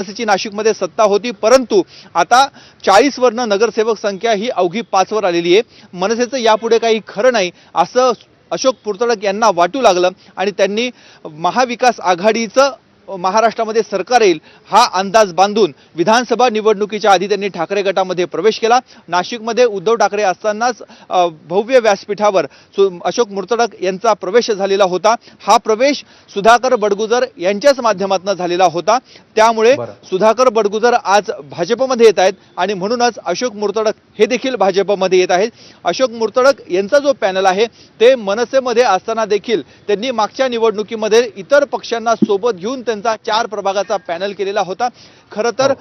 मनसेची नाशिकमध्ये सत्ता होती, परंतु आता 40 वरनं नगरसेवक संख्या ही अवघी 5 वर आलेली आहे। मनसेचं यापुढे काही खरं नाही असं अशोक पुरतडक यांना वाटू लागलं आणि त्यांनी महाविकास आघाडीचं महाराष्ट्रामध्ये सरकार येईल हा अंदाज बांधून विधानसभा निवडणुकीच्या आधी त्यांनी ठाकरे गटामध्ये प्रवेश केला। नाशिकमध्ये उद्धव ठाकरे असतानाच भव्य व्यासपीठावर अशोक मुर्तडक यांचा प्रवेश झालेला होता। हा प्रवेश सुधाकर बडगुजर यांच्याच माध्यमातून झालेला होता। त्यामुळे सुधाकर बडगुजर आज भाजपमध्ये येत आहेत आणि म्हणूनच अशोक मुर्तडक हे देखील भाजपमध्ये येत आहेत। अशोक मुर्तडक यांचा जो पॅनल आहे ते मनसेमध्ये असताना देखील त्यांनी मागच्या निवडणुकीमध्ये इतर पक्षांना सोबत घेऊन त्यांचा 4 प्रभागाचा पॅनल केलेला होता। खरं तर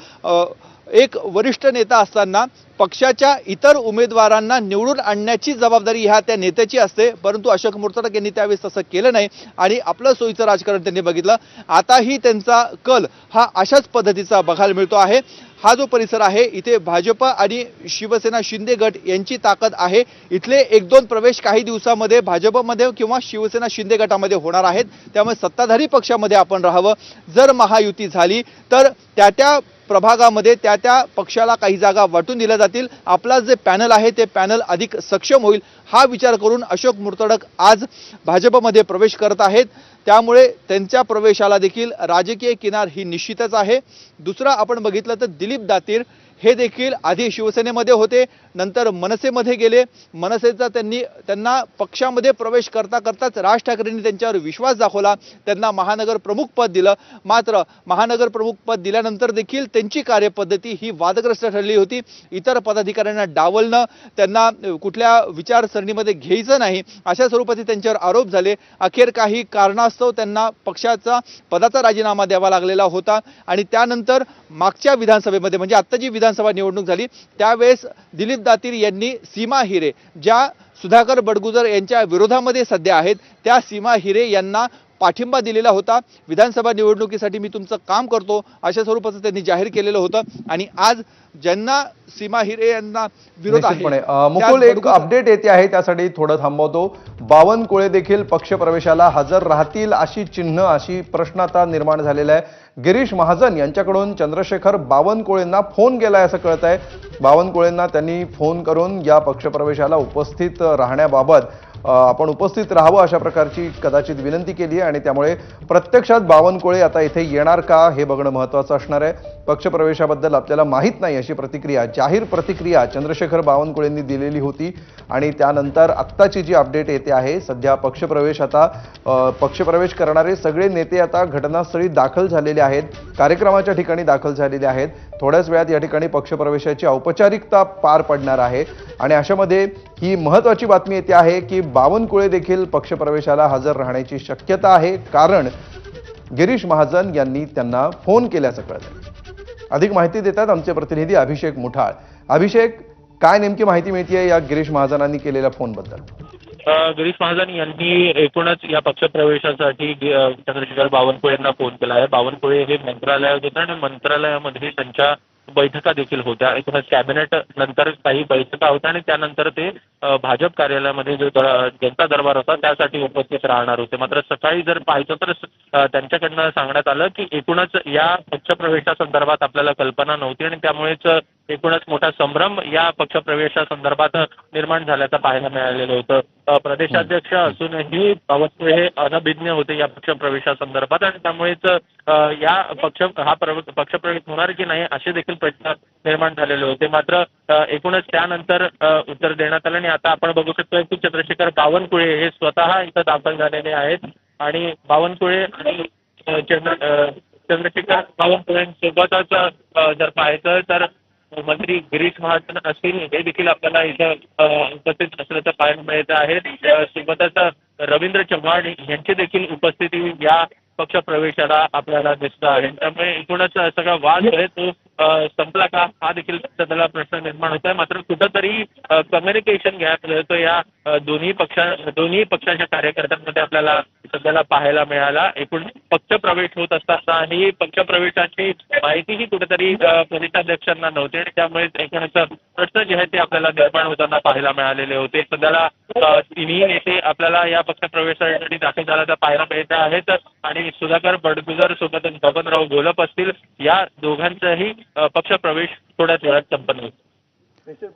एक वरिष्ठ नेता असताना पक्षाच्या इतर उमेदवारांना निवडून आणण्याची जबाबदारी ह्या त्या नेत्याची असते, परंतु अशोक मुर्तडक यांनी त्यावेळेस तसं केलं नाही आणि आपलं सोयीचं राजकारण त्यांनी बघितलं। आताही त्यांचा कल हा अशाच पद्धतीचा बघायला मिळतो आहे। हा जो परिसर आहे इथे भाजप आणि शिवसेना शिंदे गट यांची ताकद आहे। इथले 1-2 प्रवेश काही दिवसामध्ये भाजपमध्ये किंवा शिवसेना शिंदे गटामध्ये होणार आहेत। त्यामुळे सत्ताधारी पक्षामध्ये आपण राहावं। जर महायुती झाली तर त्या प्रभागामध्ये त्या पक्षाला काही जागा वाटून दिल्या जातील। आपला जे पॅनल आहे ते पॅनल अधिक सक्षम होईल हा विचार करून अशोक मुर्तडक आज भाजपमध्ये प्रवेश करत आहेत। त्यामुळे त्यांच्या प्रवेशाला देखील राजकीय किनार ही निश्चितच आहे। दुसरा आपण बघितलं तर दिलीप दातीर हे देखील आधी शिवसेनेमध्ये होते, नंतर मनसेमध्ये गेले। मनसेचा त्यांना पक्षामध्ये प्रवेश करता करताच राज ठाकरेंनी त्यांच्यावर विश्वास दाखवला, त्यांना महानगर प्रमुख पद दिलं। मात्र महानगर प्रमुख पद दिल्यानंतर देखील त्यांची कार्यपद्धती ही वादग्रस्त ठरली होती। इतर पदाधिकाऱ्यांना डावलणं, त्यांना कुठल्या विचारसरणीमध्ये घ्यायचं नाही अशा स्वरूपाचे त्यांच्यावर आरोप झाले। अखेर काही कारणास्तव त्यांना पक्षाचा पदाचा राजीनामा द्यावा लागलेला होता आणि त्यानंतर मागच्या विधानसभेमध्ये म्हणजे आता जी विधानसभा निवडणूक झाली त्यावेळेस दिलीप दातीर यांनी सीमा हिरे ज्या सुधाकर बडगुजर यांच्या विरोधामध्ये सध्या आहेत त्या सीमा हिरे यांना पाठिंबा दिलेला होता। विधानसभा निवडणुकीसाठी मी तुमचं काम करतो अशा स्वरूपाचं त्यांनी जाहीर केलेलं होतं आणि आज ज्यांना सीमा हिरे यांना विरोध आहे मुकुल एक अपडेट येते आहे त्यासाठी थोडं थांबवतो। बावनकुळे देखील पक्ष प्रवेशाला हजर राहतील अशी चिन्ह अशी प्रश्न आता निर्माण झालेला आहे। गिरीश महाजन यांच्याकडून चंद्रशेखर बावनकुळेंना फोन केलाय असं कळत आहे। बावनकुळेंना त्यांनी फोन करून या पक्षप्रवेशाला उपस्थित राहण्याबाबत आपण उपस्थित राहावं अशा प्रकारची कदाचित विनंती केली आहे आणि त्यामुळे प्रत्यक्षात बावनकुळे आता इथे येणार का हे बघणं महत्त्वाचं असणार आहे। पक्षप्रवेशाबद्दल आपल्याला माहीत नाही अशी प्रतिक्रिया जाहीर प्रतिक्रिया चंद्रशेखर बावनकुळेंनी दिलेली होती आणि त्यानंतर आत्ताची जी अपडेट येते आहे सध्या पक्षप्रवेश करणारे सगळे नेते आता घटनास्थळी दाखल झालेले आहेत, कार्यक्रमाच्या ठिकाणी दाखल झालेले आहेत। थोड्याच वेळात या ठिकाणी पक्षप्रवेशाची औपचारिकता पार पडणार आहे आणि अशामध्ये ही महत्त्वाची बातमी येते आहे की बावनकुळे देखील पक्षप्रवेशाला हजर राहण्याची शक्यता आहे, कारण गिरीश महाजन यांनी त्यांना फोन केल्याचं कळतं। अधिक माहिती देतात आमचे प्रतिनिधी अभिषेक मुठाळ। अभिषेक, काय नेमकी माहिती मिळतेय या गिरीश महाजनांनी केलेल्या फोनबद्दल? गिरीश महाजन यांनी एकूणच या पक्षप्रवेशासाठी चंद्रशेखर बावनकुळे यांना फोन केला आहे। बावनकुळे हे मंत्रालयात होते आणि मंत्रालयामध्ये त्यांच्या बैठका देखील होत्या। एकूणच कॅबिनेट नंतर काही बैठका होत्या आणि त्यानंतर ते भाजप कार्यालयामध्ये जो जनता दरबार होता त्यासाठी उपस्थित राहणार होते। मात्र सकाळी जर पाहिलं तर त्यांच्याकडनं सांगण्यात आलं की एकूणच या पक्षप्रवेशासंदर्भात आपल्याला कल्पना नव्हती आणि त्यामुळेच एकूणच मोठा संभ्रम या पक्षप्रवेशासंदर्भात निर्माण झाल्याचं पाहायला मिळालेलं होतं। प्रदेशाध्यक्ष असूनही बावनकुळे हे अनभिज्ञ होते या पक्षप्रवेशासंदर्भात आणि त्यामुळेच या पक्षप्रवेश होणार की नाही असे देखील प्रश्न निर्माण झालेले होते। मात्र एकूणच त्यानंतर उत्तर देण्यात आलं आणि आता आपण बघू शकतो की चंद्रशेखर बावनकुळे हे स्वतः इथं दाखल झालेले आहेत आणि बावनकुळे आणि चंद्रशेखर बावनकुळेंसोबतच जर पाहायचं तर मंत्री गिरीश महाजन असतील हे देखील आपल्याला इथं उपस्थित असल्याचं पाहायला मिळत आहे। सोबतच रवींद्र चव्हाण यांची देखील उपस्थिती या पक्षप्रवेशाला आपल्याला दिसतं आहे। त्यामुळे एकूणच सगळा वाद आहे तो संपला का हा देखील सध्याला प्रश्न निर्माण होत आहे. मात्र कुठंतरी कम्युनिकेशन गॅप जो या दोन्ही पक्षाच्या कार्यकर्त्यांमध्ये आपल्याला सध्याला पाहायला मिळाला. एकूण पक्षप्रवेश होत असताना आणि पक्षप्रवेशाची माहितीही कुठेतरी प्रदेशाध्यक्षांना नव्हती आणि त्यामुळे एकूणच प्रश्न जे आहेत ते आपल्याला निर्माण होताना पाहायला मिळालेले होते. सध्याला तिन्ही नेते आपल्याला या पक्षप्रवेशासाठी दाखल झाल्याचं पाहायला मिळत आहेत आणि सुधाकर बडगुजर सोबतच बबनराव घोलप असतील या दोघांचाही पक्षप्रवेश थोड्याच वेळात संपन्न होईल.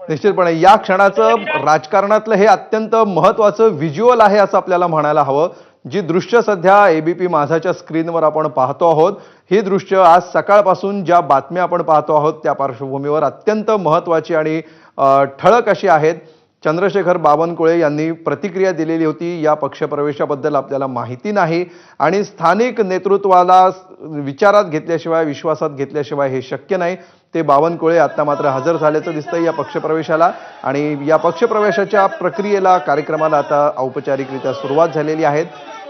निश्चितपणे या क्षणाचं राजकारणातलं हे अत्यंत महत्वाचं व्हिज्युअल आहे असं आपल्याला म्हणायला हवं. जी दृश्य सध्या एबीपी माझाच्या स्क्रीनवर आपण पाहतो आहोत, ही दृश्य आज सकाळपासून ज्या बातम्या आपण पाहतो आहोत त्या पार्श्वभूमीवर अत्यंत महत्वाची आणि ठळक अशी आहेत. चंद्रशेखर बावनकुळे यांनी प्रतिक्रिया दिलेली होती. या पक्षप्रवेशाबद्दल आपल्याला माहिती नाही आणि स्थानिक नेतृत्वाला विचारात घेतल्याशिवाय विश्वासात घेतल्याशिवाय हे शक्य नाही. ते बावनकुळे आता मात्र हजर झाल्याचं दिसतंय या पक्षप्रवेशाला आणि या पक्षप्रवेशाच्या प्रक्रियेला कार्यक्रमाला आता औपचारिकरित्या सुरुवात झालेली आहे.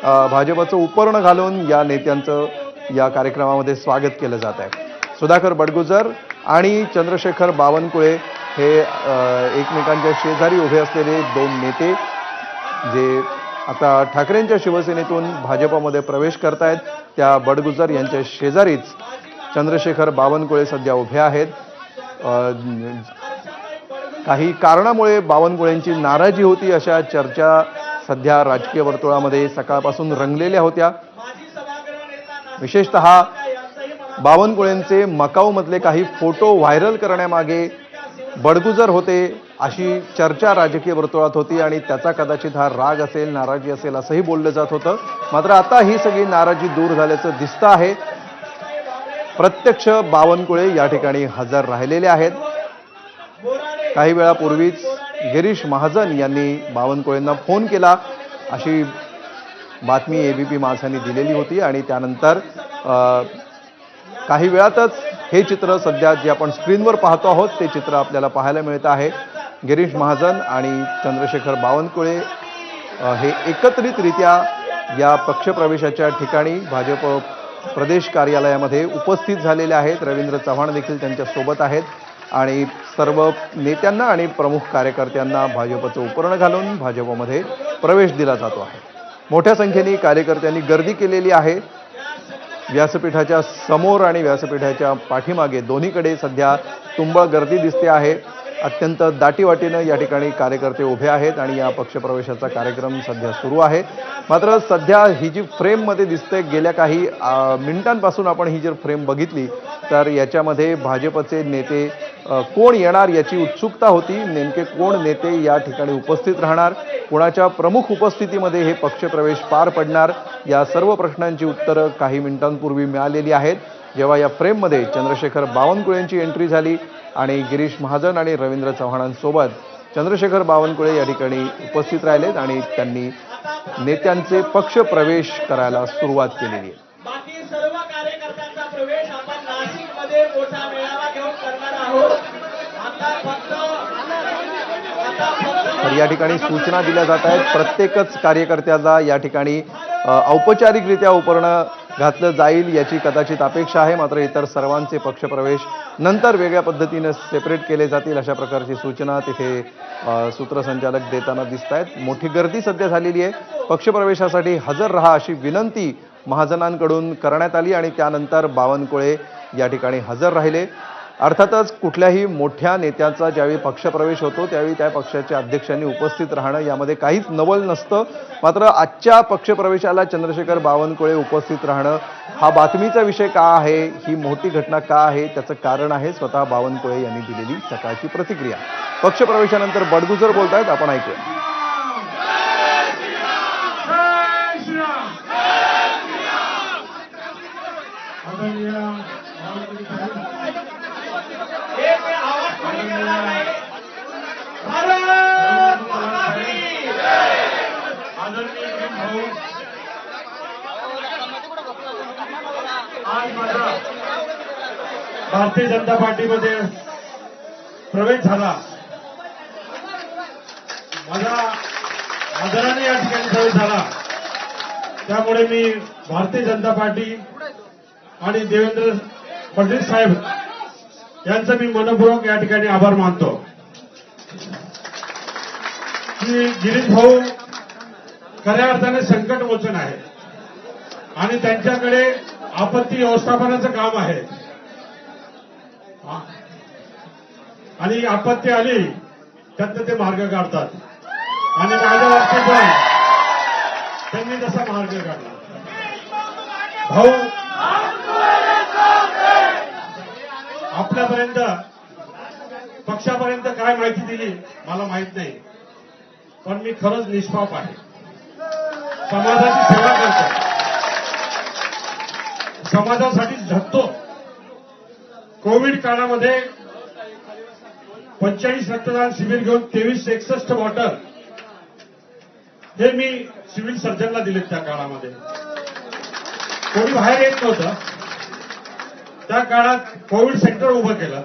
भाजपचं उपर्ण घालून या नेत्यांचं या कार्यक्रमामध्ये स्वागत केलं जात आहे. सुधाकर बडगुजर आणि चंद्रशेखर बावनकुळे हे एकमेकांच्या शेजारी उभे असलेले दोन नेते जे आता ठाकरेंच्या शिवसेनेतून भाजपमध्ये प्रवेश करतायत. त्या बडगुजर यांच्या शेजारीच चंद्रशेखर बावनकुळे सध्या उभे आहेत. काही कारणामुळे बावनकुळेंची नाराजी होती अशा चर्चा सध्या राजकीय वर्तुळामध्ये सकाळपासून रंगलेल्या होत्या. विशेषतः बावनकुळेंचे मकाऊमधले काही फोटो व्हायरल करण्यामागे बडगुजर होते अशी चर्चा राजकीय वर्तुळात होती आणि त्याचा कदाचित हा राग असेल, नाराजी असेल असंही बोललं जात होतं. मात्र आता ही सगळी नाराजी दूर झाल्याचं दिसतं आहे. प्रत्यक्ष बावनकुळे या ठिकाणी हजर राहिलेले आहेत. काही वेळापूर्वीच गिरीश महाजन यांनी बावनकुळेंना फोन केला अशी बातमी एबीपी माझाने दिलेली होती आणि त्यानंतर काही वेळातच हे चित्र सध्या जे आपण स्क्रीनवर पाहतो आहोत ते चित्र आपल्याला पाहायला मिळत आहे. गिरीश महाजन आणि चंद्रशेखर बावनकुळे हे एकत्रितरित्या या पक्षप्रवेशाच्या ठिकाणी भाजप प्रदेश कार्यालयामध्ये उपस्थित झालेले आहेत. रवींद्र चव्हाण देखील त्यांच्या सोबत आहेत आणि सर्व नेत्यांना आणि प्रमुख कार्यकर्त्यांना भाजपचं उपर्ण घालून भाजपमध्ये प्रवेश दिला जातो आहे. मोठ्या संख्येने कार्यकर्त्यांनी गर्दी केलेली आहे. व्यासपीठाच्या समोर आणि व्यासपीठाच्या पाठीमागे दोन्हीकडे सध्या तुंबळ गर्दी दिसते आहे. अत्यंत दाटीवाटीनं या ठिकाणी कार्यकर्ते उभे आहेत आणि या पक्षप्रवेशाचा कार्यक्रम सध्या सुरू आहे. मात्र सध्या ही जी फ्रेममध्ये दिसते गेल्या काही मिनिटांपासून आपण ही जर फ्रेम बघितली तर याच्यामध्ये भाजपचे नेते कोण येणार याची उत्सुकता होती. नेमके कोण नेते या ठिकाणी उपस्थित राहणार, कोणाच्या प्रमुख उपस्थितीमध्ये हे पक्षप्रवेश पार पडणार, या सर्व प्रश्नांची उत्तरं काही मिनिटांपूर्वी मिळालेली आहेत. जेव्हा या फ्रेममध्ये चंद्रशेखर बावनकुळेंची एंट्री झाली आणि गिरीश महाजन आणि रवींद्र चव्हाणांसोबत चंद्रशेखर बावनकुळे या ठिकाणी उपस्थित राहिलेत आणि त्यांनी नेत्यांचे पक्ष प्रवेश करायला सुरुवात केलेली आहे. बाकी सर्व कार्यकर्त्यांचा प्रवेश आपण नाशिकमध्ये मोठा मेळावा घेऊन करणार आहोत. आता फक्त तर या ठिकाणी सूचना दिल्या जात आहेत. प्रत्येकच कार्यकर्त्याला या ठिकाणी औपचारिकरित्या उपर्ण घातलं जाईल याची कदाचित अपेक्षा आहे. मात्र इतर सर्वांचे पक्षप्रवेश नंतर वेगळ्या पद्धतीने सेपरेट केले जातील अशा प्रकारची सूचना तिथे सूत्रसंचालक देताना दिसत आहेत. मोठी गर्दी सध्या झालेली आहे. पक्षप्रवेशासाठी हजर राहा अशी विनंती महाजनांकडून करण्यात आली आणि त्यानंतर बावनकुळे या ठिकाणी हजर राहिले. अर्थातच कुठल्याही मोठ्या नेत्याचा ज्यावेळी पक्षप्रवेश होतो त्यावेळी त्या पक्षाच्या अध्यक्षांनी उपस्थित राहणं यामध्ये काहीच नवल नसतं. मात्र आजच्या पक्षप्रवेशाला चंद्रशेखर बावनकुळे उपस्थित राहणं हा बातमीचा विषय का आहे, ही मोठी घटना का आहे, त्याचं कारण आहे स्वतः बावनकुळे यांनी दिलेली सकाळची प्रतिक्रिया. पक्षप्रवेशानंतर बडगुजर बोलतायत, आपण ऐकूया. भारतीय जनता पार्टीमध्ये प्रवेश झाला. माझा आदराने या ठिकाणी प्रवेश झाला. त्यामुळे मी भारतीय जनता पार्टी आणि देवेंद्र फडणवीस साहेब यांचं मी मनपूर्वक या ठिकाणी आभार मानतो की गिरीश भाऊ खऱ्या अर्थाने संकट मोचन आहे आणि त्यांच्याकडे आपत्ती व्यवस्थापनाचं काम आहे आणि आपत्ती आली त्यातनं ते मार्ग काढतात आणि माझ्या बाबतीत पण त्यांनी तसा मार्ग काढला. भाऊ आपल्यापर्यंत पक्षापर्यंत काय माहिती दिली मला माहित नाही, पण मी खरंच निष्पाप आहे, समाजाची सेवा करतो, समाजासाठी झटतो. कोविड काळामध्ये 45 रक्तदान शिबिर घेऊन 2361 बॉटल हे मी सिव्हिल सर्जनला दिलेत. त्या काळामध्ये कोणी बाहेर येत नव्हतं. त्या काळात कोविड सेंटर उभं केलं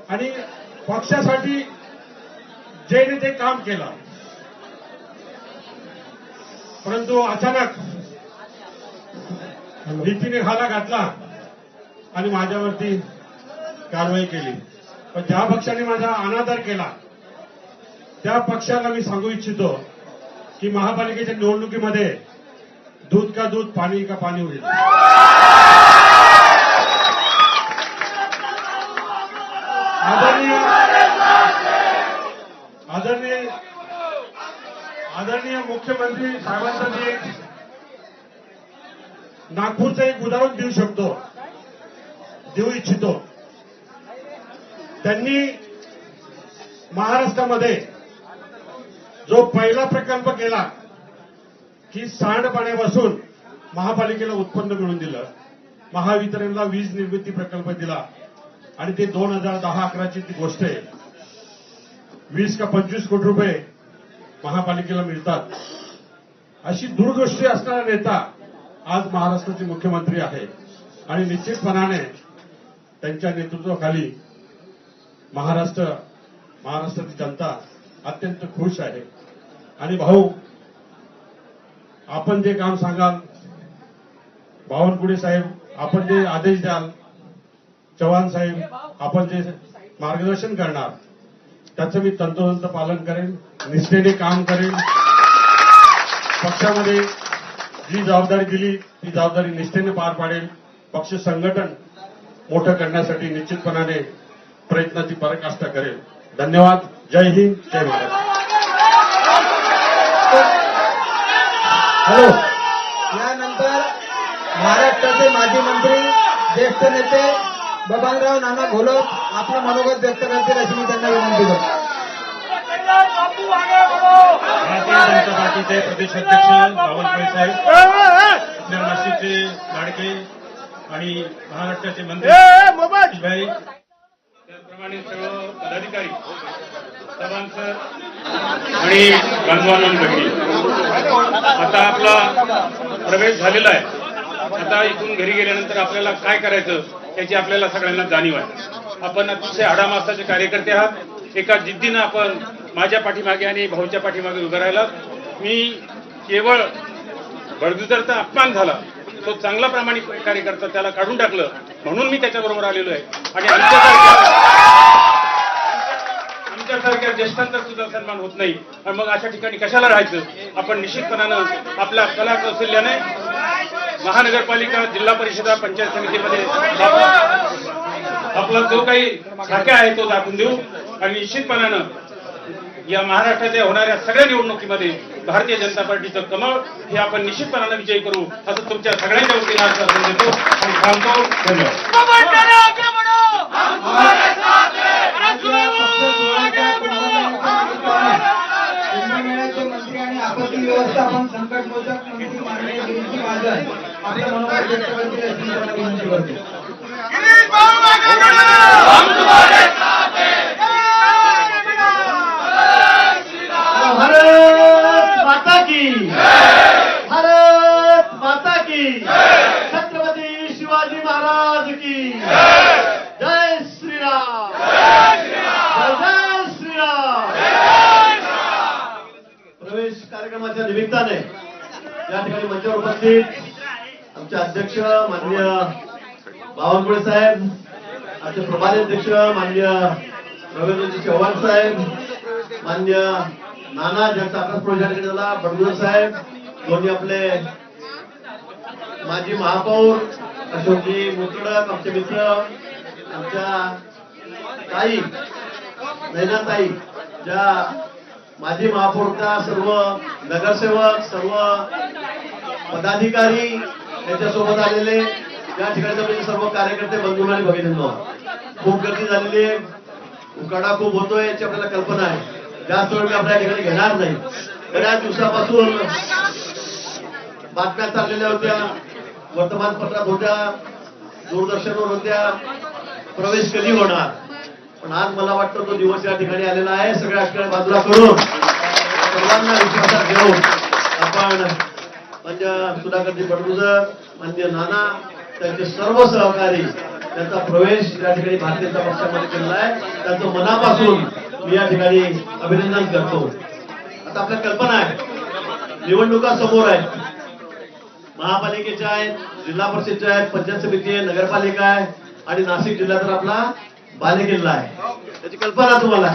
आणि पक्षासाठी जे ते काम केलं. परंतु अचानक नीतीने घाला घातला आणि माझ्यावरती कारवाई केली. पण ज्या पक्षाने माझा अनादर केला त्या पक्षाला मी सांगू इच्छितो की महापालिकेच्या निवडणुकीमध्ये दूध का दूध, पाणी का पाणी होईल. आदरणीय मुख्यमंत्री साहेबांचं मी नागपूरचं एक उदाहरण देऊ इच्छितो. त्यांनी महाराष्ट्रामध्ये जो पहिला प्रकल्प केला की सांडपाण्यापासून महापालिकेला उत्पन्न मिळवून दिलं, महावितरणला वीज निर्मिती प्रकल्प दिला आणि ते 2010-11ची ती गोष्ट आहे. 20 का 25 कोटी रुपये महापालिकेला मिळतात. अशी दूरदृष्टी असणारा नेता आज महाराष्ट्राचे मुख्यमंत्री आहे आणि निश्चितपणाने त्यांच्या नेतृत्वाखाली महाराष्ट्राची जनता अत्यंत खुश आहे. आणि भाऊ, आपण जे काम सांगाल, बावनकुळे साहेब आपण जे आदेश द्याल, चव्हाण साहेब आपण जे मार्गदर्शन करणार त्याचं मी तंतोतंत पालन करेन, निष्ठेने काम करेन. पक्षामध्ये जी जबाबदारी दिली ती जबाबदारी निष्ठेने पार पाडेल. पक्ष संघटन मोठं करण्यासाठी निश्चितपणाने प्रयत्नाची पराकाष्ठा करेल. धन्यवाद. जय हिंद, जय महाराष्ट्र. हॅलो. यानंतर महाराष्ट्राचे माजी मंत्री, ज्येष्ठ नेते बबनराव नाना घोलप आपलं मनोगत व्यक्त करतील अशी मी त्यांना विनंती करतो. भारतीय जनता पार्टीचे प्रदेश अध्यक्ष बावनकुळे साहेब, आपल्या नाशिकचे लाडके आणि महाराष्ट्राचे मंत्री भाई, त्याचप्रमाणे सर्व पदाधिकारी, चव्हाण सर आणि बांधवांना भगिनी, आता आपला प्रवेश झालेला आहे. आता इथून घरी गेल्यानंतर आपल्याला काय करायचं याची आपल्याला सगळ्यांना जाणीव आहे. आपण अतिशय आडामासाचे कार्यकर्ते आहात. एका जिद्दीनं आपण माझ्या पाठीमागे आणि भाऊच्या पाठीमागे उभं राहिला. मी केवळ बळजबरीचा अपमान झाला, तो चांगला प्रामाणिक कार्यकर्ता, त्याला काढून टाकलं म्हणून मी त्याच्याबरोबर आलेलो आहे. आणि आमच्यासारख्या ज्येष्ठांचा सुद्धा सन्मान होत नाही. आणि मग अशा ठिकाणी कशाला राहायचं. आपण निश्चितपणानं आपल्या कला कौशल्याने महानगरपालिका, जिल्हा परिषदा, पंचायत समितीमध्ये आपला जो काही खाक्या आहे तो दाखवून देऊ आणि निश्चितपणानं या महाराष्ट्राच्या होणाऱ्या सगळ्या निवडणुकीमध्ये भारतीय जनता पार्टीचं कमळ हे आपण निश्चितपणानं विजयी करू असं तुमच्या सगळ्यांच्या वतीनं आश्वासन देतो आणि थांबतो. कुंभमेळ्याचे मंत्री आणि आपत्ती व्यवस्थापन संकट मोचक मंत्री माननीय गिरीश महाजन आपलं मनोगत व्यक्त करतील अशी मी त्यांना विनंती करतो. भारत माता की, भारत माता की, छत्रपती शिवाजी महाराज की जय श्रीराम, जय श्रीराम. प्रवेश कार्यक्रमाच्या निमित्ताने या ठिकाणी मंचावर उपस्थित आमचे अध्यक्ष माननीय बावनकुळे साहेब, आजचे प्रभारी अध्यक्ष मान्य रवींद्रजी चव्हाण साहेब, मान्य नाना ज्यांचा अभ्यास प्रोजेक्ट झाला बडगुजर साहेब, दोन्ही आपले माजी महापौर अशोकजी मुतडक, आमचे मित्र, आमच्या ताई नैनाताई, ज्या माजी महापौरच्या, सर्व नगरसेवक, सर्व पदाधिकारी यांच्यासोबत आलेले, या ठिकाणी सर्व कार्यकर्ते बंधू आणि भगिनींनो, खूप गर्दी झालेली आहे, उकाडा खूप होतोय याची आपल्याला कल्पना आहे. जास्त वेळ मी आपल्या ठिकाणी घेणार नाही. बऱ्याच दिवसापासून बातम्या चाललेल्या होत्या, वर्तमानपत्रात होत्या, दूरदर्शनवर होत्या, प्रवेश कधी होणार. पण आज मला वाटतं तो दिवस या ठिकाणी आलेला आहे. सगळ्या ठिकाणी बाजूला करून सर्वांना विश्वासात घेऊन आपण म्हणजे सुधाकरजी बडगुजर, मान्य नाना, त्यांचे सर्व सहकारी, त्यांचा प्रवेश या ठिकाणी भारतीय जनता पक्षामध्ये केलेला आहे. त्यांचं मनापासून मी या ठिकाणी अभिनंदन करतो. आता आपल्या कल्पना आहे, निवडणुका समोर आहेत, महापालिकेच्या आहेत, जिल्हा परिषदच्या आहेत, पंचायत समिती आहे, नगरपालिका आहे आणि नाशिक जिल्हा तर आपला बालेकिल्ला आहे. त्याची कल्पना तुम्हाला.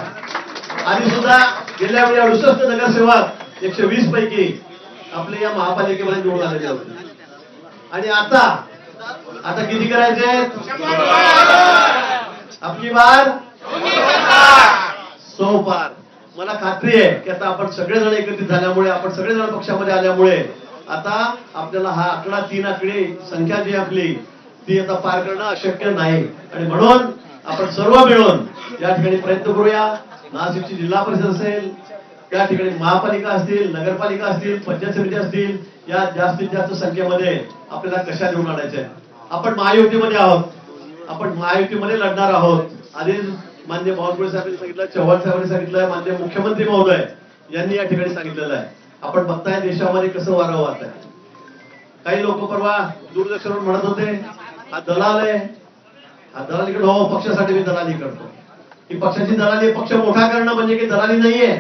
आणि सुद्धा गेल्या वेळी 68 नगरसेवक 120 पैकी आपले या महापालिकेमध्ये निवडून आलेले होते. आणि आता किती करायचे? आपली बार 100 पार. मला खात्री आहे की आता आपण सगळेजण एकत्रित झाल्यामुळे, आपण सगळेजण पक्षामध्ये आल्यामुळे आता आपल्याला हा आकडा 3 आकडी संख्या जी आपली ती आता पार करणं अशक्य नाही. आणि म्हणून आपण सर्व मिळून या ठिकाणी प्रयत्न करूया. नाशिकची जिल्हा परिषद असेल, त्या ठिकाणी महापालिका असतील, नगरपालिका असतील, पंचायत समिती असतील, या जास्तीत जास्त संख्येमध्ये आपल्याला कशा निवडून आणायच्या. आपण महायुतीमध्ये आहोत, आपण महायुतीमध्ये लढणार आहोत. आधी मान्य बावनकुळे साहेबांनी सांगितलं, चव्हाण साहेबांनी सांगितलं, मान्य मुख्यमंत्री महोदय यांनी या ठिकाणी सांगितलेलं आहे. आपण बघताय देशामध्ये कसं वारं वाहत आहे. काही लोक परवा दूरदर्शनवर म्हणत होते हा दलाल आहे, हा दलालीकडे. हो, पक्षासाठी मी दलाली करतो. ही पक्षाची दलाली. पक्ष मोठा करणं म्हणजे की दलाली नाहीये.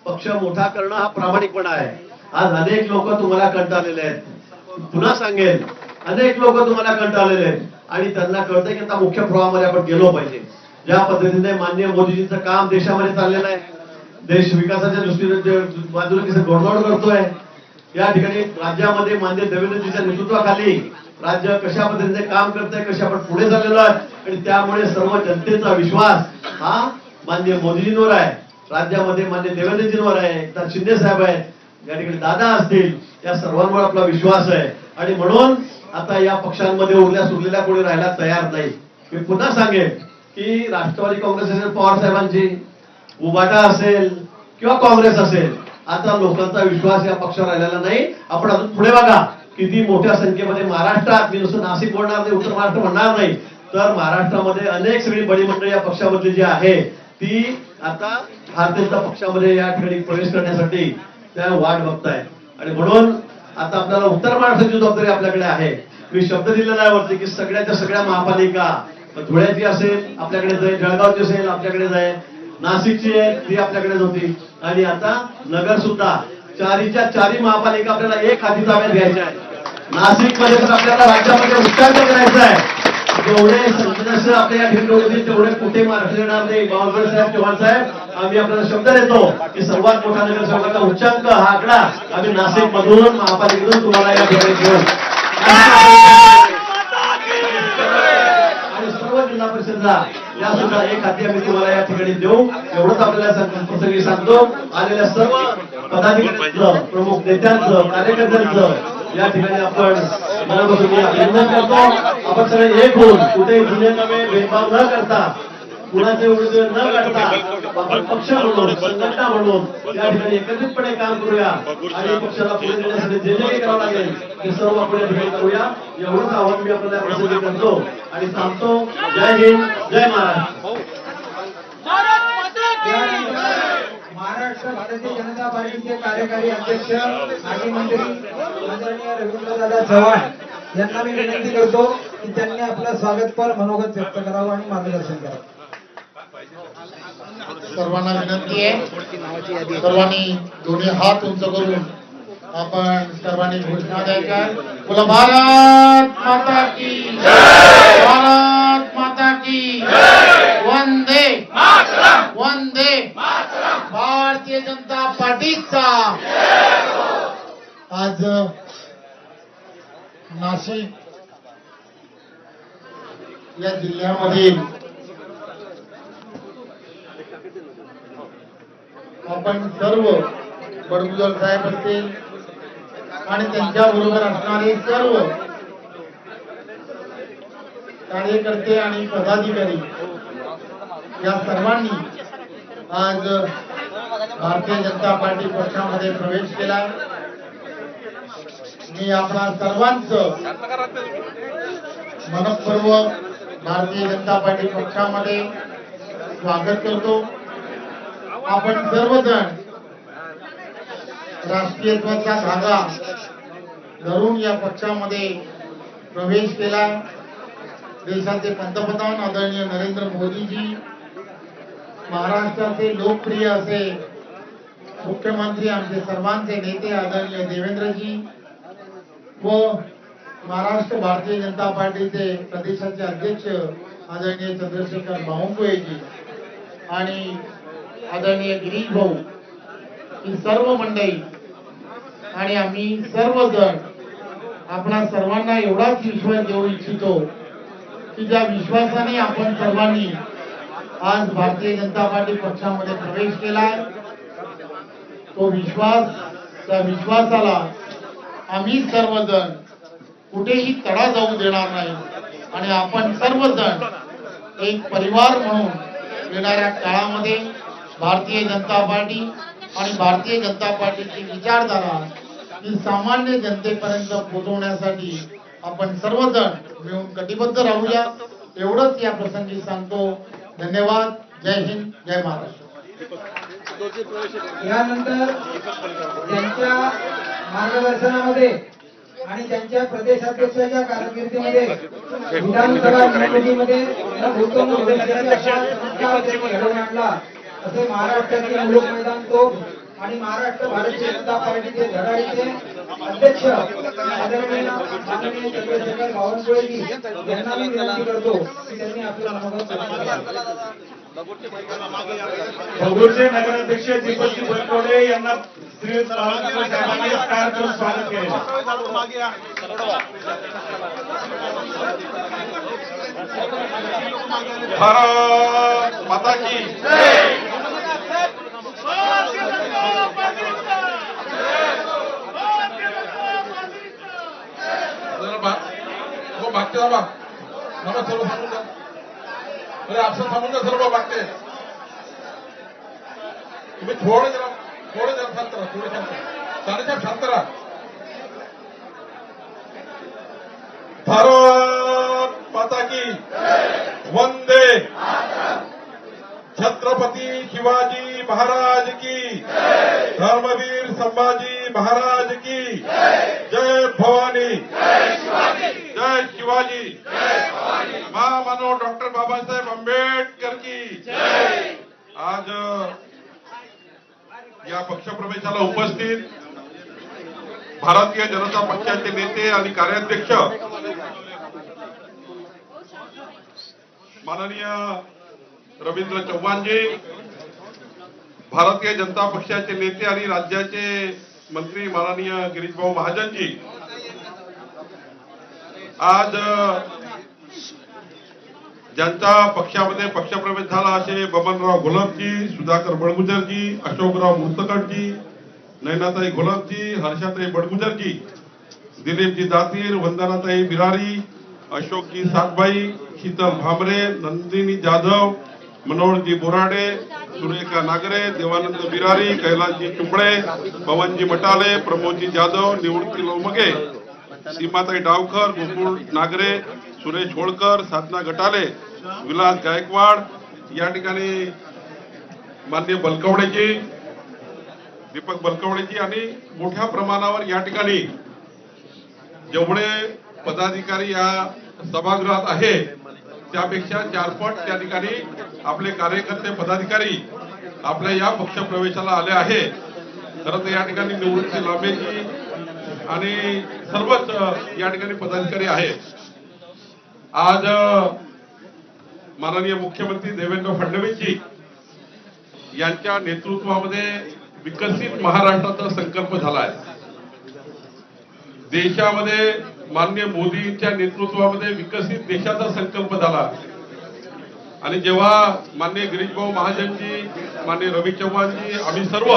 पक्ष मोठा करणं हा प्रामाणिकपणा आहे. आज अनेक लोक तुम्हाला कंटाळलेले आहेत. पुन्हा सांगेल, अनेक लोक तुम्हाला कंटाळलेले आहेत आणि त्यांना कळतंय की आता मुख्य प्रवाहामध्ये आपण गेलो पाहिजे. ज्या पद्धतीने माननीय मोदीजींचं काम देशामध्ये चाललेलं आहे, देश विकासाच्या दृष्टीने बाजूला कसं घोडदौड करतोय, या ठिकाणी राज्यामध्ये माननीय देवेंद्रजीच्या नेतृत्वाखाली राज्य कशा पद्धतीने काम करतंय, कशा आपण पुढे चाललेलो आहोत आणि त्यामुळे सर्व जनतेचा विश्वास हा माननीय मोदीजींवर आहे, राज्यामध्ये माननीय देवेंद्रजींवर आहे, एकनाथ शिंदे साहेब आहेत, या ठिकाणी दादा असतील, या सर्वांवर आपला विश्वास आहे. आणि म्हणून आता या पक्षांमध्ये उरलेल्या कोणी राहायला तयार नाही. मी पुन्हा सांगेन की राष्ट्रवादी काँग्रेस असेल, पवार साहेबांची, उबाटा असेल किंवा काँग्रेस असेल, आता लोकांचा विश्वास या पक्षावर राहिलेला नाही. आपण अजून पुढे बघा किती मोठ्या संख्येमध्ये महाराष्ट्रात, मी नुसतं नाशिक बोलणार नाही, उत्तर महाराष्ट्र म्हणणार नाही, तर महाराष्ट्रामध्ये अनेक सगळी बडी मंडळी या पक्षामधली जी आहे ती आता भारतीय जनता पक्षामध्ये या ठिकाणी प्रवेश करण्यासाठी त्या वाट बघताय. आणि म्हणून आता आपल्याला उत्तर महाराष्ट्राची जबाबदारी आपल्याकडे आहे. मी शब्द दिलेला आहे वरती की सगळ्याच्या सगळ्या महापालिका, धुळ्याची असेल आपल्याकडे जाईल, जळगावची असेल आपल्याकडे जाईल, नाशिकची आहे ती आपल्याकडेच होती, आणि आता नगर सुद्धा. चारीच्या चारी महापालिका आपल्याला एक हाती ताब्यात घ्यायच्या आहे. नाशिकमध्ये तर आपल्याला राज्यामध्ये उच्चांक करायचा आहे. जेवढे सदस्य आपल्या या ठिकाणी होतील तेवढे कुठे महाराष्ट्र येणार नाही. बावनकुळे साहेब, चव्हाण साहेब, आम्ही आपल्याला शब्द देतो की सर्वात मोठा नगरसेवकाचा उच्चांक हा आकडा आम्ही नाशिक मधून, महापालिकेतून तुम्हाला या ठिकाणी घेऊ. आणि सर्व जिल्हा परिषदला या सुद्धा एक हाती आम्ही तुम्हाला या ठिकाणी देऊ. एवढंच आपल्याला प्रसंगी सांगतो. आलेल्या सर्व पदाधिकाऱ्यांचं, प्रमुख नेत्यांचं, कार्यकर्त्यांचं या ठिकाणी आपण मनापासून अभिनंदन करतो. आपण सगळे एक होऊन कुठेही जुने नवे भेदभाव न करता, कुणाचे उमेदवार न काढता, आपण पक्ष म्हणून, संघटना म्हणून या ठिकाणी एकत्रितपणे काम करूया आणि पक्षाला पुढे नेण्यासाठी जे काही करावं लागेल ते सर्व आपण या ठिकाणी करूया. एवढंच आव्हान मी आपल्याला प्रसंगी करतो आणि सांगतो. जय हिंद, जय महाराष्ट्र. महाराष्ट्र भारतीय जनता पार्टीचे कार्यकारी अध्यक्ष माजी मंत्री आदरणीय रवींद्रदादा चव्हाण यांना मी विनंती करतो की त्यांनी आपलं स्वागतपर मनोगत व्यक्त करावं आणि मार्गदर्शन करावं. सर्वांना विनंती आहे, सर्वांनी दोन्ही हात उंच करून आपण सर्वांनी घोषणा द्यायच्या. बोला भारत माता की जय, भारत माता पार्टीचा आज नाशिक या जिल्ह्यामध्ये आपण सर्व बडगुजर साहेब असतील आणि त्यांच्या बरोबर असणारे सर्व कार्यकर्ते आणि पदाधिकारी या सर्वांनी आज भारतीय जनता पार्टी पक्षामध्ये प्रवेश केला. मी आपणा सर्वांचं मनपूर्वक भारतीय जनता पार्टी पक्षामध्ये स्वागत करतो. आपण सर्वजण राष्ट्रीयत्वाचा धागा धरून या पक्षामध्ये प्रवेश केला. देशाचे पंतप्रधान आदरणीय नरेंद्र मोदीजी, महाराष्ट्राचे लोकप्रिय असे मुख्यमंत्री आमचे सर्वांचे नेते आदरणीय देवेंद्रजी व महाराष्ट्र भारतीय जनता पार्टीचे प्रदेशाचे अध्यक्ष आदरणीय चंद्रशेखर बावनकुळेजी आणि आदरणीय गिरीश भाऊ, ही सर्व मंडळी आणि आम्ही सर्वजण आपणा सर्वांना एवढाच विश्वास देऊ इच्छितो की ज्या विश्वासाने आपण सर्वांनी आज भारतीय जनता पार्टी पक्षामध्ये प्रवेश केलाय, तो विश्वास, त्या विश्वासाला आम्ही सर्वजण कुठेही तडा जाऊ देणार नाही आणि आपण सर्वजण एक परिवार म्हणून येणाऱ्या काळामध्ये भारतीय जनता पार्टी आणि भारतीय जनता पार्टीची विचारधारा ही सामान्य जनतेपर्यंत पोहोचवण्यासाठी आपण सर्वजण मिळून कटिबद्ध राहूया, एवढंच या प्रसंगी सांगतो. धन्यवाद. जय हिंद, जय महाराष्ट्र. यानंतर त्यांच्या मार्गदर्शनामध्ये आणि त्यांच्या प्रदेशाध्यक्षाच्या कारकिर्दीमध्ये विधानसभा निवडणुकीमध्ये उत्तम घडवून आणला असे महाराष्ट्राचे मुलुक मैदान तो आणि महाराष्ट्र भारतीय जनता पार्टीचे धडाडीचे अध्यक्ष आदरणीय माननीय चंद्रशेखर बावनकुळेजी यांना मी विनंती करतो की त्यांनी आपलं मनोगत व्यक्त करावं. भगूरचे नगराध्यक्ष दीपकजी बनकवडे यांना श्री बावनकुळे साहेबांनी टाळ्या करून स्वागत केले. भारत माता की मागते बाबा मला सर्व सांगून द्या. अरे आपलं सांगून द्या सर्व मागते. तुम्ही थोडं जरा शांत राहा, थोडं शांत राहा, साडेचार शांत राहा. भारत माता की वंदे. छत्रपती शिवाजी महाराज की, धर्मवीर संभाजी महाराज की जय भवानी, जय शिवाजी. महामानव डॉक्टर बाबासाहेब आंबेडकर की. आज या पक्षप्रवेशाला उपस्थित भारतीय जनता पक्षाचे नेते आणि कार्याध्यक्ष माननीय रवींद्र चव्हाणजी, भारतीय जनता पक्षाचे नेते आणि राज्याचे मंत्री माननीय गिरीशभाऊ महाजनजी, आज ज्यांच्या पक्षामध्ये पक्षप्रवेश झाला असे बबनराव घोलपजी, सुधाकर बडगुजरजी, अशोकराव मुर्तकटजी, नैनाताई घोलपजी, हर्षाताई बडगुजरजी, दिलीपजी दातीर, वंदनाताई बिरारी, अशोकजी सातबाई, शीतल भामरे, नंदिनी जाधव, मनोहरजी बोराडे, सुरेखा नागरे, देवानंद बिरारी, कैलासजी चुंबळे, पवनजी मटाले, प्रमोदजी जाधव, निवृत्ती लोमगे, सीमाताई डावकर, गोकुळ नागरे, सुरेश होळकर, साधना गटाले, विलास गायकवाड, या ठिकाणी माननीय बलकवडेजी, दीपक बलकवडेजी आणि मोठ्या प्रमाणावर या ठिकाणी जेवढे पदाधिकारी या सभागृहात आहे त्यापेक्षा 4 पट त्या ठिकाणी आपले कार्यकर्ते पदाधिकारी आपल्या या पक्ष प्रवेशाला आले आहे. खरं तर या ठिकाणी निवृत्ती लांबेजी आणि सर्वच या ठिकाणी पदाधिकारी आहेत. आज माननीय मुख्यमंत्री देवेंद्र फडणवीसजी यांच्या नेतृत्वामध्ये विकसित महाराष्ट्राचा संकल्प झाला आहे. देशामध्ये माननीय मोदींच्या नेतृत्वामध्ये विकसित देशाचा संकल्प झाला आणि जेव्हा माननीय गिरीशभाऊ महाजनजी, माननीय रवी चव्हाणजी, आम्ही सर्व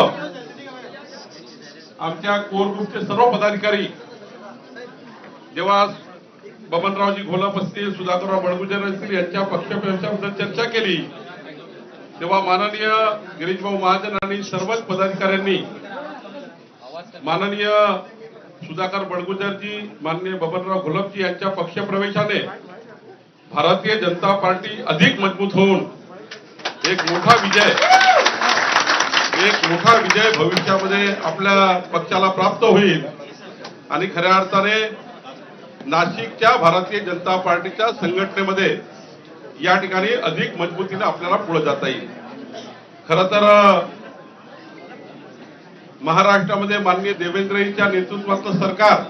आमच्या कोर ग्रुपचे सर्व पदाधिकारी जेव्हा बबनरावजी घोलप असतील, सुधाकरराव बडगुजर असतील यांच्या पक्षप्रवेशाबद्दल चर्चा केली, तेव्हा माननीय गिरीशभाऊ महाजन आणि सर्वच पदाधिकाऱ्यांनी माननीय सुधाकर बडगुजरजी, माननीय बबनराव घोलपजी यांच्या पक्षप्रवेशाने भारतीय जनता पार्टी अधिक मजबूत होऊन एक मोठा विजय भविष्यामध्ये आपल्या पक्षाला प्राप्त होईल आणि खऱ्या अर्थाने नाशिकच्या भारतीय जनता पार्टीच्या संघटनेमध्ये या ठिकाणी अधिक मजबूतीने आपल्याला पुढे जाता येईल. खरं तर महाराष्ट्रामध्ये माननीय देवेंद्रजींच्या नेतृत्वाचं सरकार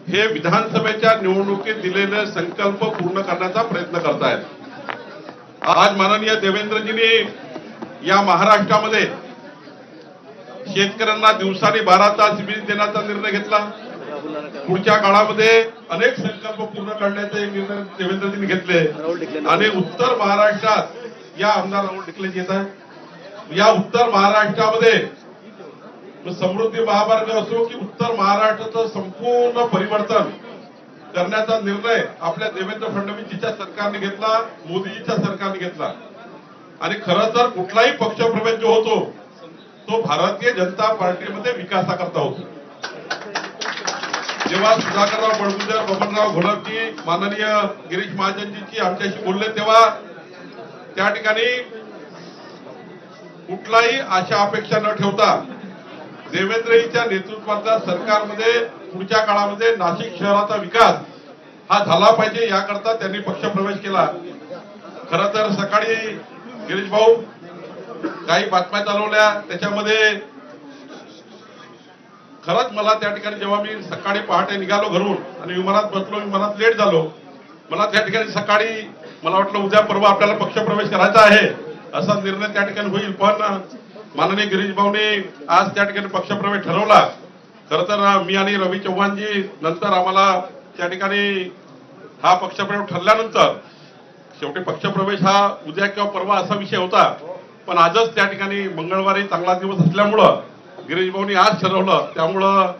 हे विधानसभेच्या निवडणुकीत दिलेले संकल्प पूर्ण करण्याचा प्रयत्न करतायत. आज माननीय देवेंद्रजींनी या महाराष्ट्रामध्ये शेतकऱ्यांना दिवसाने 12 तास वीज देण्याचा निर्णय घेतला. पुढच्या काळामध्ये अनेक संकल्प पूर्ण करण्याचे निर्णय देवेंद्रजींनी घेतले आणि उत्तर महाराष्ट्रात या आमदार राहुल ढिकलेजी येत आहे. या उत्तर महाराष्ट्रामध्ये समृद्धी महामार्ग असो की उत्तर महाराष्ट्राचं संपूर्ण परिवर्तन करण्याचा निर्णय आपल्या देवेंद्र फडणवीसजीच्या सरकारने घेतला, मोदीजीच्या सरकारने घेतला. आणि खरं तर कुठलाही पक्षप्रवेश जो होतो तो भारतीय जनता पार्टीमध्ये विकासाकरता होतो. जेव्हा सुधाकरराव बडगुजर, बबनराव घोलपजी, माननीय गिरीश महाजनजीची आमच्याशी बोलले तेव्हा त्या ठिकाणी कुठलाही आशा अपेक्षा न ठेवता देवेंद्रजींच्या नेतृत्वाच्या सरकारमध्ये पुढच्या काळामध्ये नाशिक शहराचा विकास हा झाला पाहिजे याकरता त्यांनी पक्षप्रवेश केला. खरं तर सकाळी गिरीश भाऊ काही बातम्या चालवल्या, त्याच्यामध्ये खरंच मला त्या ठिकाणी जेव्हा मी सकाळी पहाटे निघालो घरून आणि विमानात बसलो, विमानात लेट झालो, मला त्या ठिकाणी सकाळी मला वाटलं उद्या परवा आपल्याला पक्षप्रवेश करायचा आहे असा निर्णय त्या ठिकाणी होईल. पण माननीय गिरीश भाऊने आज त्या ठिकाणी पक्षप्रवेश ठरवला. खरं तर मी आणि रवी चव्हाणजी नंतर आम्हाला त्या ठिकाणी हा पक्षप्रवेश ठरल्यानंतर शेवटी पक्षप्रवेश हा उद्या किंवा परवा असा विषय होता, पण आजच त्या ठिकाणी मंगळवारी चांगला दिवस असल्यामुळं गिरीश भाऊनी आज ठरवलं. त्यामुळं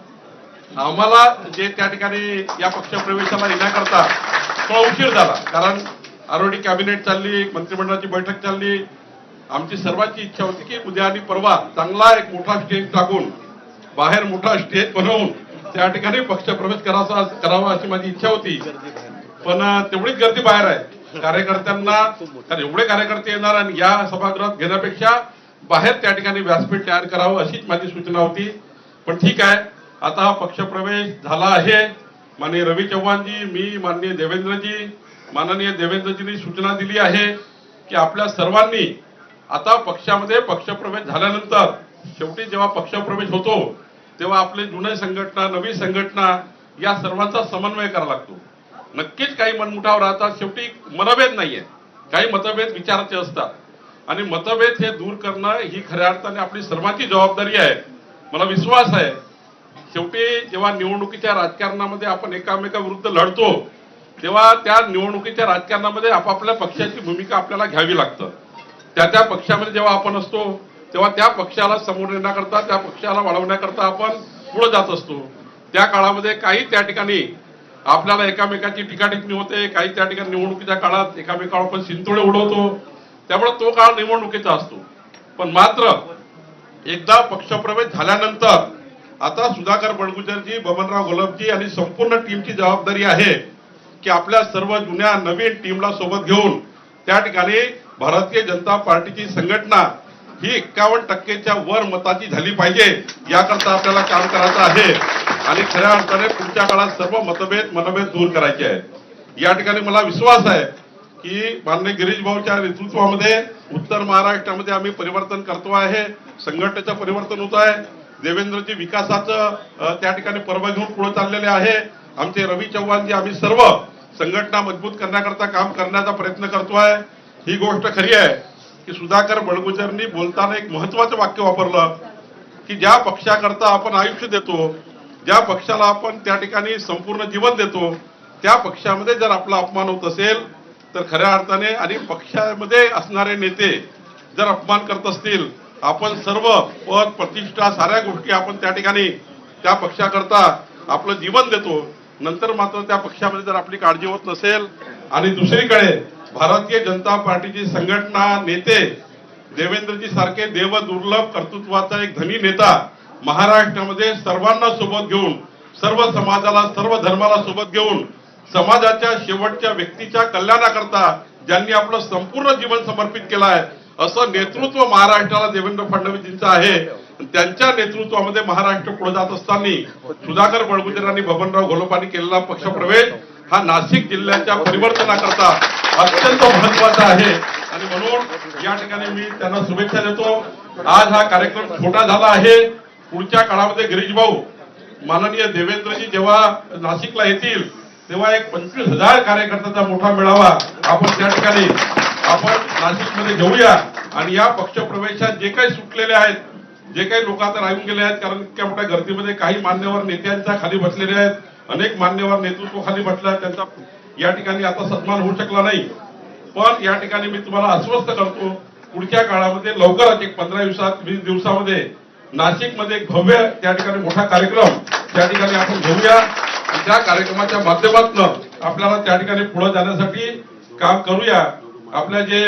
आम्हाला जे त्या ठिकाणी या पक्षप्रवेशाला येण्याकरता थोडा उशीर झाला, कारण आरोडी कॅबिनेट चालली, मंत्रिमंडळाची बैठक चालली. आमची सर्वांची इच्छा होती की उद्या आणि परवा चांगला एक मोठा स्टेज टाकून बाहेर मोठा स्टेज बनवून त्या ठिकाणी पक्षप्रवेश करावा अशी माझी इच्छा होती. पण तेवढीच गर्दी बाहेर आहे कार्यकर्त्यांना, कारण एवढे कार्यकर्ते येणार आणि या सभागृहात घेण्यापेक्षा बाहेर त्या ठिकाणी व्यासपीठ तयार करावं अशीच माझी सूचना होती. पण ठीक आहे, आता हा पक्षप्रवेश झाला आहे. माननीय रवी चव्हाणजी, मी, माननीय देवेंद्रजी, माननीय देवेंद्रजींनी सूचना दिली आहे की आपल्या सर्वांनी आता पक्षामध्ये पक्षप्रवेश झाल्यानंतर शेवटी जेव्हा पक्षप्रवेश होतो तेव्हा आपले जुने संघटना, नवी संघटना या सर्वांचा समन्वय करावा लागतो. नक्कीच काही मनमुठाव राहतात, शेवटी मतभेद नाहीये, काही मतभेद विचाराचे असतात आणि मतभेद हे दूर करणं ही खऱ्या अर्थाने आपली सर्वांची जबाबदारी आहे. मला विश्वास आहे शेवटी जेव्हा निवडणुकीच्या राजकारणामध्ये आपण एकामेकाविरुद्ध लढतो तेव्हा त्या निवडणुकीच्या राजकारणामध्ये आपापल्या पक्षाची भूमिका आपल्याला घ्यावी लागतं. त्या पक्षामध्ये जेव्हा आपण असतो तेव्हा त्या पक्षाला समोर नेण्याकरता, त्या पक्षाला वाढवण्याकरता आपण पुढे जात असतो. त्या काळामध्ये काही त्या ठिकाणी आपल्याला एकामेकाची टीकाटिप्पणी होते, काही त्या ठिकाणी निवडणुकीच्या काळात एकामेकावर आपण शिंतोडे उडवतो, त्यामुळे तो काळ निवडणुकीचा असतो. पण मात्र एकदा पक्षप्रवेश झाल्यानंतर आता सुधाकर बडगुजरजी, बबनराव घोलपजी आणि संपूर्ण टीमची जबाबदारी आहे की आपल्या सर्व जुन्या नवीन टीमला सोबत घेऊन त्या ठिकाणी भारतीय जनता पार्टीची संघटना ही 51% वर मताची झाली पाहिजे याकरता आपल्याला काम करायचं आहे आणि खऱ्या अर्थाने पुढच्या काळात सर्व मनभेद दूर करायचे आहेत. या ठिकाणी मला विश्वास आहे की माननीय गिरीश भाऊच्या नेतृत्वामध्ये उत्तर महाराष्ट्रामध्ये आम्ही परिवर्तन करतो आहे, संघटनेचं परिवर्तन होत आहे. देवेंद्रजी विकासाचं त्या ठिकाणी पर्व घेऊन पुढे चाललेले आहे. आमचे रवी चव्हाणजी, आम्ही सर्व संघटना मजबूत करण्याकरता काम करण्याचा प्रयत्न करतो आहे. ही गोष्ट खरी आहे की सुधाकर बडगुजरनी बोलताना एक महत्वाचं वाक्य वापरलं की ज्या पक्षाकरता आपण आयुष्य देतो, ज्या पक्षाला आपण त्या ठिकाणी संपूर्ण जीवन देतो, त्या पक्षामध्ये जर आपला अपमान होत असेल तर खऱ्या अर्थाने आणि पक्षामध्ये असणारे नेते जर अपमान करत असतील, आपण सर्व पद प्रतिष्ठा साऱ्या गोष्टी आपण त्या ठिकाणी त्या पक्षाकरता आपलं जीवन देतो, नंतर मात्र त्या पक्षामध्ये जर आपली काळजी होत नसेल आणि दुसरीकडे भारतीय जनता पार्टीची संघटना नेते देवेंद्रजी सारखे देव दुर्लभ कर्तृत्वाचा एक धनी नेता महाराष्ट्रामध्ये सर्वांना सोबत घेऊन, सर्व समाजाला सर्व धर्माला सोबत घेऊन समाजाच्या शेवटच्या व्यक्तीच्या कल्याणाकरता ज्यांनी आपलं संपूर्ण जीवन समर्पित केलं आहे, असं नेतृत्व महाराष्ट्राला देवेंद्र फडणवीसजींचं आहे. त्यांच्या नेतृत्वामध्ये महाराष्ट्र पुढे जात असताना सुधाकर बडगुजर आणि बबनराव घोलपांनी केलेला पक्षप्रवेश हा नाशिक जिल्ह्याच्या परिवर्तनाकरता अत्यंत महत्वाचा आहे आणि म्हणून या ठिकाणी मी त्यांना शुभेच्छा देतो. आज हा कार्यक्रम छोटा झाला आहे. पुढच्या काळामध्ये गिरीश भाऊ माननीय देवेंद्रजी जेव्हा नाशिकला येतील तेव्हा एक 25,000 कार्यकर्त्याचा मोठा मेळावा आपण त्या ठिकाणी आपण नाशिकमध्ये घेऊया आणि या पक्षप्रवेशात जे काही सुटलेले आहेत, जे काही लोक आता राहून गेले आहेत, कारण इतक्या मोठ्या गर्दीमध्ये काही मान्यवर नेत्यांच्या खाली बसलेले आहेत, अनेक मान्यवर नेतृत्व खाली बसले आहेत, त्यांचा या ठिकाणी आता सन्मान होऊ शकला नाही. पण या ठिकाणी मी तुम्हाला आश्वस्त करतो, पुढच्या काळामध्ये लवकरच एक 15-20 दिवसामध्ये नाशिकमध्ये एक भव्य त्या ठिकाणी मोठा कार्यक्रम त्या ठिकाणी आपण घेऊया आणि त्या कार्यक्रमाच्या माध्यमातून आपल्याला त्या ठिकाणी पुढे जाण्यासाठी काम करूया. आपल्या जे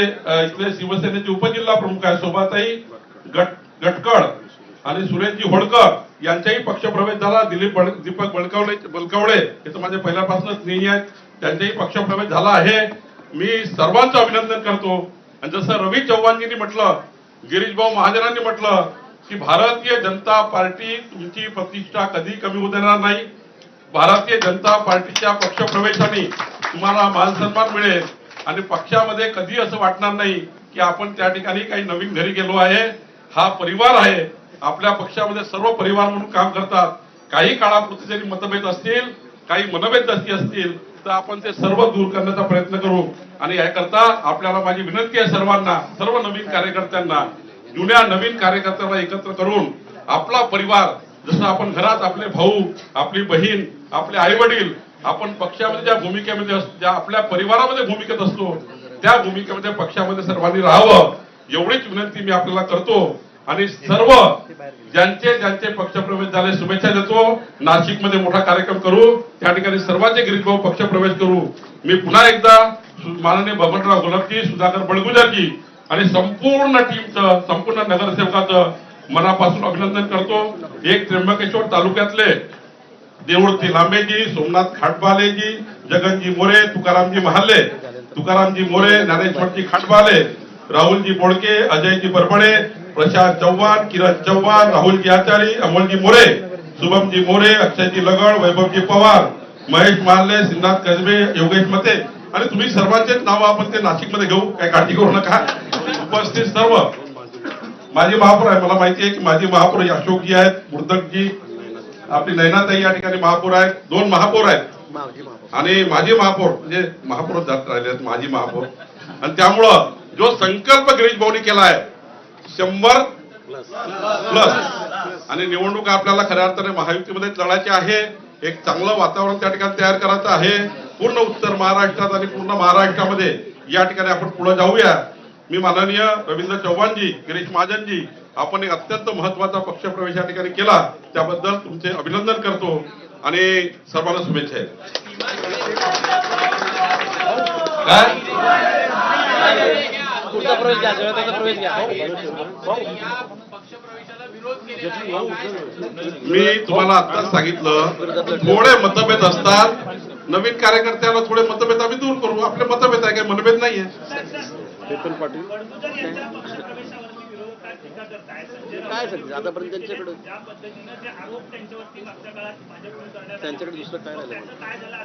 इथले शिवसेनेचे उपजिल्हा प्रमुख आहेत शोभाताई गटकळ आणि सुरेशजी होळकर यांचाही पक्षप्रवेश झाला. दीपक बलकवडे हे तर माझ्या पहिल्यापासूनच स्नेही आहेत, त्यांचाही पक्षप्रवेश झाला आहे. मी सर्वांचं अभिनंदन करतो. आणि जसं रवी चव्हाणजींनी म्हटलं, गिरीश भाऊ महाजनांनी म्हटलं की भारतीय जनता पार्टी तुमची प्रतिष्ठा कधी कमी होऊ देणार नाही. भारतीय जनता पार्टीच्या पक्षप्रवेशाने तुम्हाला मानसन्मान मिळेल आणि पक्षामध्ये कधी असं वाटणार नाही की आपण त्या ठिकाणी काही नवीन घरी गेलो आहे. हा परिवार आहे. आपल्या पक्षामध्ये सर्व परिवार म्हणून काम करतात. काही काळापुरते जरी मतभेद असतील, काही मनभेद असतील तर आपण ते सर्व दूर करण्याचा प्रयत्न करू. आणि याकरता आपल्याला माझी विनंती आहे सर्वांना, सर्व नवीन कार्यकर्त्यांना, जुन्या नवीन कार्यकर्त्यांना एकत्र करून आपला परिवार, जसं आपण घरात आपले भाऊ, आपली बहीण, आपले आई वडील, आपण पक्षामध्ये ज्या भूमिकेमध्ये ज्या आपल्या परिवारामध्ये भूमिकेत असतो त्या भूमिकेमध्ये पक्षामध्ये सर्वांनी राहावं एवढीच विनंती मी आपल्याला करतो. आणि सर्व ज्यांचे पक्षप्रवेश झाले शुभेच्छा देतो. नाशिकमध्ये मोठा कार्यक्रम करू, त्या ठिकाणी सर्वांचे गिरीश भाऊ पक्षप्रवेश करू. मी पुन्हा एकदा माननीय बबनराव घोलपजी, सुधाकर बडगुजरजी आणि संपूर्ण टीमचं, संपूर्ण नगरसेवकाचं मनापासून अभिनंदन करतो. एक त्र्यंबकेश्वर तालुक्यातले देऊळती लांबेजी, सोमनाथ खाटबालेजी, जगनजी मोरे, तुकारामजी महाले, तुकारामजी मोरे, ज्ञानेश्वरजी खाटबाले, राहुलजी बोडके, अजयजी बरबडे, प्रशांत चव्हाण, किरण चव्हाण, राहुलजी आचारी, अमोलजी मोरे, शुभमजी मोरे, अक्षयजी लगड, वैभवजी पवार, महेश मार्ले, सिद्धार्थ कसबे, योगेश मते आणि तुम्ही सर्वांचेच नावं आपण ते नाशिकमध्ये घेऊ, काही काळजी करू नका. उपस्थित सर्व माजी महापौर आहे, मला माहिती आहे की माजी महापौर अशोकजी आहेत, मुर्दकजी, आपली नैनाताई या ठिकाणी महापौर आहेत, 2 महापौर आहेत आणि माजी महापौर म्हणजे महापौर जात राहिले आहेत, माजी महापौर. आणि त्यामुळं जो संकल्प गिरीश भाऊनी केला आहे 100+ आणि निवडणूक आपल्याला खऱ्या अर्थाने महायुतीमध्ये लढायची आहे. एक चांगलं वातावरण त्या ठिकाणी तयार करायचं आहे. पूर्ण उत्तर महाराष्ट्रात आणि पूर्ण महाराष्ट्रामध्ये या ठिकाणी आपण पुढे जाऊया. मी माननीय रवींद्र चव्हाणजी, गिरीश महाजनजी, आपण एक अत्यंत महत्वाचा पक्षप्रवेश या ठिकाणी केला, त्याबद्दल तुमचे अभिनंदन करतो आणि सर्वांना शुभेच्छा आहेत. मी तुम्हाला आत्ताच सांगितलं, थोडे मतभेद असतात. नवीन कार्यकर्त्याला थोडे मतभेद आम्ही दूर करू. आपले मतभेद आहे, काही मनभेद नाहीये. काय सांगते आतापर्यंत त्यांच्याकडे दुसरं काय राहिलं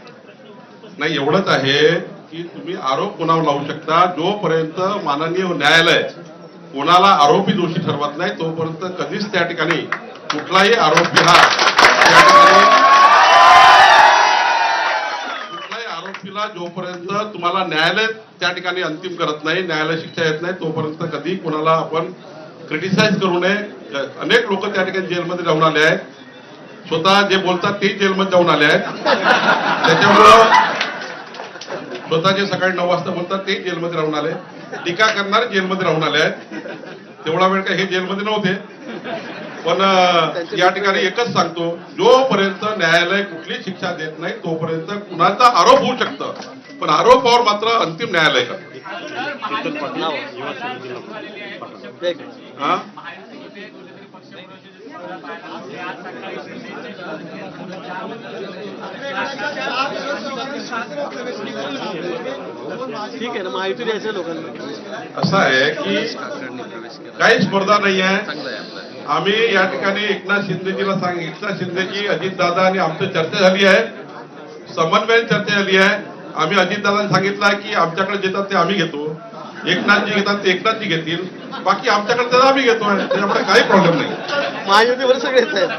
नाही. एवढंच आहे की तुम्ही आरोप कोणावर लावू शकता. जोपर्यंत माननीय न्यायालय कोणाला आरोपी दोषी ठरवत नाही तोपर्यंत कधीच त्या ठिकाणी कुठलाही आरोपी हा त्या ठिकाणी कुठल्याही आरोपीला जोपर्यंत तुम्हाला न्यायालय त्या ठिकाणी अंतिम करत नाही, न्यायालय शिक्षा येत नाही तोपर्यंत कधी कोणाला आपण क्रिटिसाइज करू नये. अनेक लोक त्या ठिकाणी जेलमध्ये जाऊन आले आहेत, स्वतः जे बोलतात ते जेलमध्ये जाऊन आले आहेत. त्याच्यामुळं स्वतः जे सकाळी 9 वाजता बोलतात ते जेलमध्ये राहून आले, टीका करणारे जेलमध्ये राहून आले आहेत. तेवढा वेळ काय हे जेलमध्ये नव्हते. पण या ठिकाणी एकच सांगतो, जोपर्यंत न्यायालय कुठली शिक्षा देत नाही तोपर्यंत कुणाचा आरोप होऊ शकतं, पण आरोपावर मात्र अंतिम न्यायालय करतं. हा? ठीक आहे ना, माहिती द्यायचं लोकांना. असं आहे की काही स्पर्धा नाही आहे. आम्ही या ठिकाणी एकनाथ शिंदेजीला एकनाथ शिंदेजी, अजितदादा आणि आमची चर्चा झाली आहे, समन्वय चर्चा झाली आहे. आम्ही अजितदादांनी सांगितलं आहे की आमच्याकडे देतात ते आम्ही घेतो, एकनाथजी घेतात ते एकनाथजी घेतील, बाकी आमच्याकडे तर आम्ही घेतो, त्याच्यामुळे काही प्रॉब्लेम नाही. महायुतीवर सगळेच आहेत.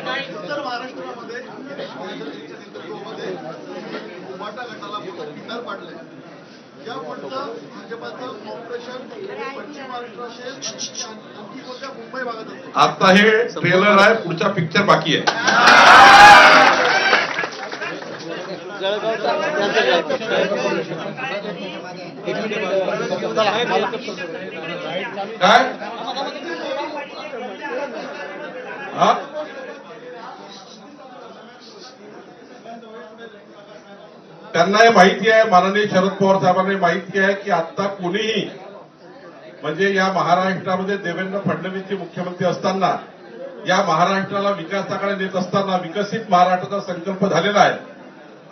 आता हे ट्रेलर आहे, पुढचा पिक्चर बाकी आहे. काय हा? त्यांना हे माहिती आहे, माननीय शरद पवार साहेबांना माहिती आहे की आता कोणीही म्हणजे या महाराष्ट्रामध्ये देवेंद्र फडणवीसचे मुख्यमंत्री असताना, या महाराष्ट्राला विकासाकडे नेत असताना विकसित महाराष्ट्राचा संकल्प झालेला आहे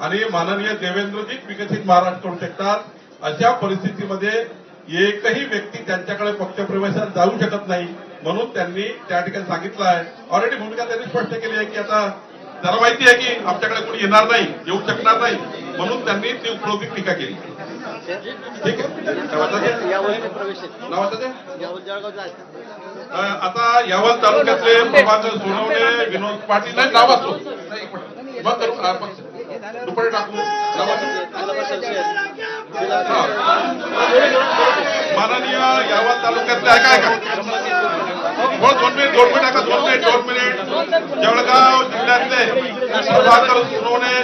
आणि माननीय देवेंद्रजीच विकसित महाराष्ट्र करू शकतात. अशा परिस्थितीमध्ये एकही व्यक्ती त्यांच्याकडे पक्षप्रवेशात जाऊ शकत नाही, म्हणून त्यांनी त्या ठिकाणी सांगितलं आहे. ऑलरेडी भूमिका त्यांनी स्पष्ट केली आहे की आता त्याला माहिती आहे की आमच्याकडे कोणी येणार नाही, येऊ शकणार नाही, म्हणून त्यांनी ती उपरोधिक टीका केली. ठीक आहे, यावलचे प्रवेश आहेत. नाव ते यावल जळगावचं आहे. आता यावल तालुक्यातले प्रभाकर सोनवणे, विनोद पाटील नाही नाव असतो मग दुपारी टाकू. माननीय यावल तालुक्यातले आहे काय का 2 मिनिट टाका, 2 मिनिट. जळगाव जिल्ह्यातले प्रभाकर सोनवणे